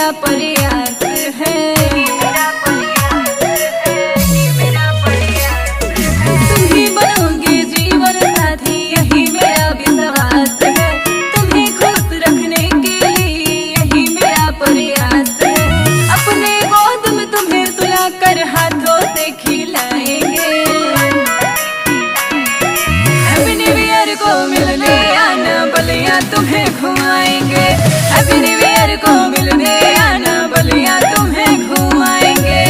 मेरा प्रयास है। तुम ही बनोगे जीवन साथी, यही मेरा विश्वास है। तुम्हें खुश रखने के लिए यही मेरा प्रयास है। अपने गोद में तुम्हें सुलाकर हाथों से खिलाएंगे। हैप्पी न्यू ईयर को मिलने आना, बलिया तुम्हें घुमाएंगे। हैप्पी न्यू ईयर को मिलने आना, बलिया तुम्हें घुमाएंगे।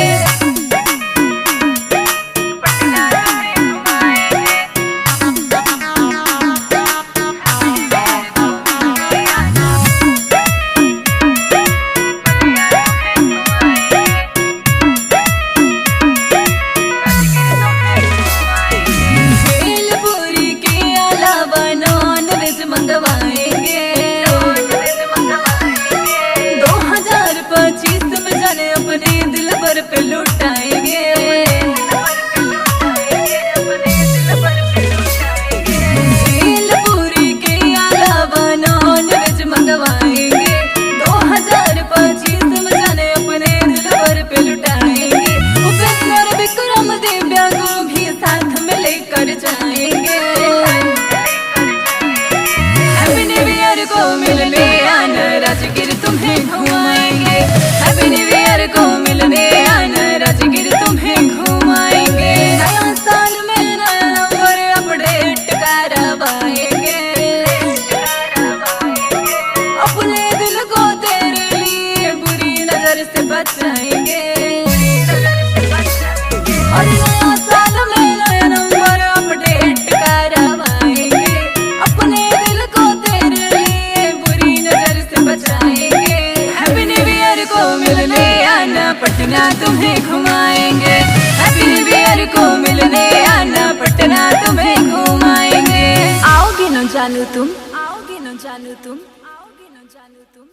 भेलपुरी के अलावा नॉन वेज मंगवाएंगे। 2025 में जाने अपने दिल पर पे लुटाएंगे। भेलपुरी के अलावा नॉन वेज मंगवाएंगे। 2025 में जाने अपने दिल पर पे लुटाएंगे। उपेंद्र और विक्रम दिव्या को भी साथ में लेकर जाएंगे। हैप्पी न्यू ईयर को मिलने आना, राजगीर तुम्हें घुमाएंगे। हैप्पी न्यू ईयर को मिलने आना, राजगीर तुम्हें घुमाएंगे। नया साल में नया नंबर अपडेट करवाएंगे। अपने दिल को तेरे लिए बुरी नजर से बचाएंगे। और नया साल में नया नंबर अपडेट करवाएंगे। अपने दिल को तेरे लिए बुरी नजर से बचाएंगे। हैप्पी न्यू ईयर को मिलने आना, पटना तुम्हें घुमाएंगे। हैप्पी न्यू ईयर को मिलने आना, पटना तुम्हें घुमाएंगे। आओगे न जानू तुम, आओगे न जानू तुम, आओगे न जानू तुम।